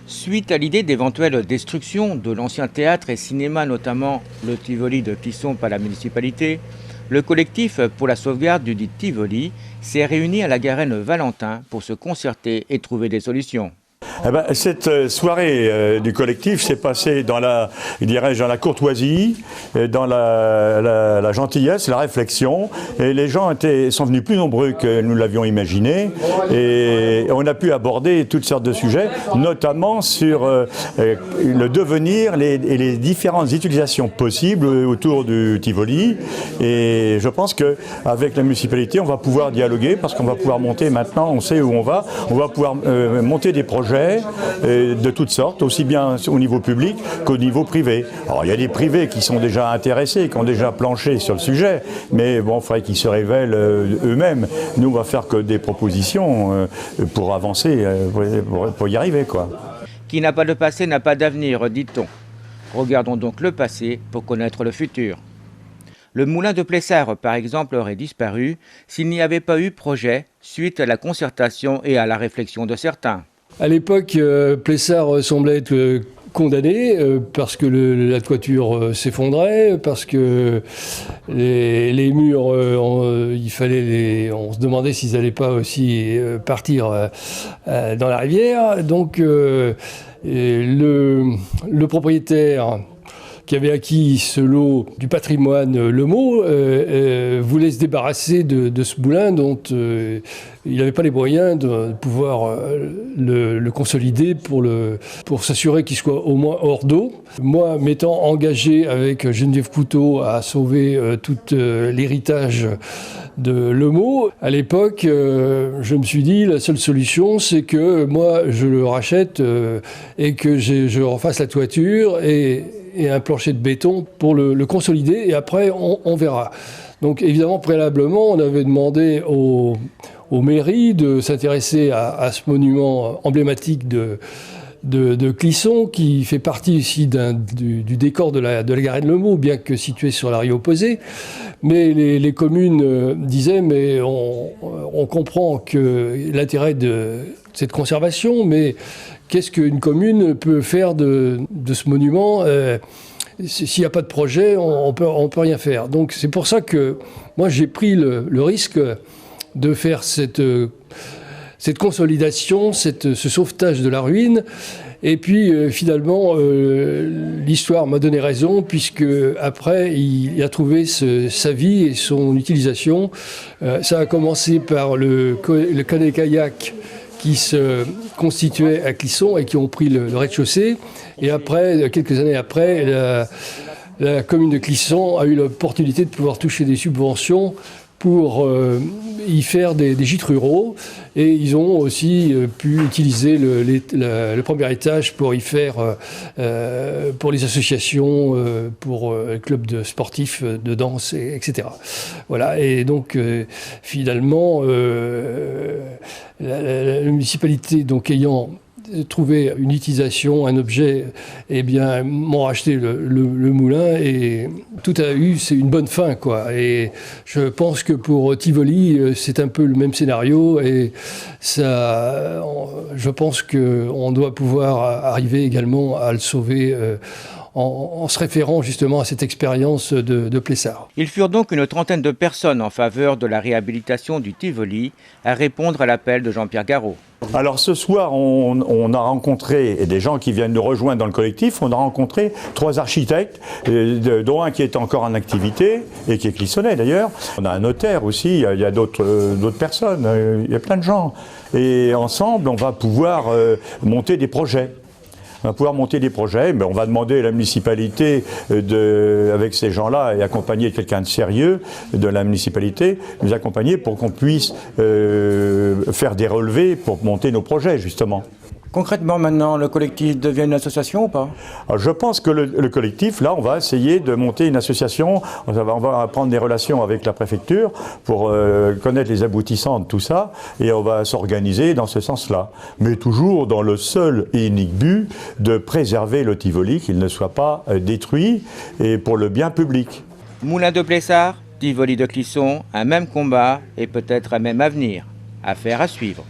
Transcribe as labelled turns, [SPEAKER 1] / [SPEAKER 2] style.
[SPEAKER 1] Suite à l'idée d'éventuelle destruction de l'ancien théâtre et cinéma, notamment le Tivoli de Clisson par la municipalité, le collectif pour la sauvegarde du dit Tivoli s'est réuni à la Garenne Valentin pour se concerter et trouver des solutions.
[SPEAKER 2] Cette soirée du collectif s'est passée dans la courtoisie, dans la gentillesse, la réflexion. Et les gens sont venus plus nombreux que nous l'avions imaginé. Et on a pu aborder toutes sortes de sujets, notamment sur le devenir et les différentes utilisations possibles autour du Tivoli. Et je pense qu'avec la municipalité, on va pouvoir dialoguer parce qu'on va pouvoir monter maintenant, on sait où on va pouvoir monter des projets de toutes sortes, aussi bien au niveau public qu'au niveau privé. Alors il y a des privés qui sont déjà intéressés, qui ont déjà planché sur le sujet, mais bon, il faudrait qu'ils se révèlent eux-mêmes. Nous, on va faire que des propositions pour avancer, pour y arriver, quoi.
[SPEAKER 1] Qui n'a pas de passé n'a pas d'avenir, dit-on. Regardons donc le passé pour connaître le futur. Le moulin de Plessard, par exemple, aurait disparu s'il n'y avait pas eu projet suite à la concertation et à la réflexion de certains.
[SPEAKER 3] À l'époque, Plessard semblait être condamné parce que la toiture s'effondrait, parce que les murs, on se demandait s'ils n'allaient pas aussi partir dans la rivière. Donc le propriétaire qui avait acquis ce lot du patrimoine Lemot, voulait se débarrasser de ce moulin dont il n'avait pas les moyens de pouvoir le consolider pour s'assurer qu'il soit au moins hors d'eau. Moi, m'étant engagé avec Geneviève Couteau à sauver tout l'héritage de Lemot, à l'époque, je me suis dit, la seule solution, c'est que moi, je le rachète et que je refasse la toiture et un plancher de béton pour le consolider, et après on verra. Donc évidemment, préalablement, on avait demandé aux mairies de s'intéresser à ce monument emblématique de Clisson, qui fait partie ici du décor de la Garenne Lemot, bien que situé sur la rive opposée. Mais les communes disaient, mais on comprend que l'intérêt de cette conservation, mais qu'est-ce qu'une commune peut faire de ce monument s'il n'y a pas de projet, on peut rien faire. Donc c'est pour ça que moi j'ai pris le risque de faire cette consolidation, ce sauvetage de la ruine. Et puis finalement, l'histoire m'a donné raison, puisque après il a trouvé sa vie et son utilisation. Ça a commencé par le canot-kayak qui se constituaient à Clisson et qui ont pris le rez-de-chaussée. Et après, quelques années après, la commune de Clisson a eu l'opportunité de pouvoir toucher des subventions pour y faire des gîtes ruraux. Et ils ont aussi pu utiliser le premier étage pour y faire, pour les associations, pour les clubs sportifs, de danse, etc. Voilà, et donc finalement, la municipalité, donc ayant trouvé une utilisation, un objet, eh bien, m'ont racheté le moulin, et tout a eu, c'est une bonne fin, quoi. Et je pense que pour Tivoli, c'est un peu le même scénario, et ça, je pense qu'on doit pouvoir arriver également à le sauver en se référant justement à cette expérience de Plessard.
[SPEAKER 1] Ils furent donc une trentaine de personnes en faveur de la réhabilitation du Tivoli à répondre à l'appel de Jean-Pierre Garot.
[SPEAKER 2] Alors ce soir, on a rencontré, et des gens qui viennent nous rejoindre dans le collectif, on a rencontré 3 architectes, dont un qui est encore en activité, et qui est clissonnais d'ailleurs. On a un notaire aussi, il y a d'autres personnes, il y a plein de gens. Et ensemble, on va pouvoir monter des projets. On va pouvoir monter des projets, mais on va demander à la municipalité, avec ces gens-là, et accompagner quelqu'un de sérieux de la municipalité, nous accompagner pour qu'on puisse faire des relevés pour monter nos projets, justement.
[SPEAKER 1] Concrètement, maintenant, le collectif devient une association ou pas?
[SPEAKER 2] Alors, je pense que le collectif, là, on va essayer de monter une association. On va prendre des relations avec la préfecture pour connaître les aboutissants de tout ça, et on va s'organiser dans ce sens-là. Mais toujours dans le seul et unique but de préserver le Tivoli, qu'il ne soit pas détruit, et pour le bien public.
[SPEAKER 1] Moulin de Plessard, Tivoli de Clisson, un même combat et peut-être un même avenir. Affaire à suivre.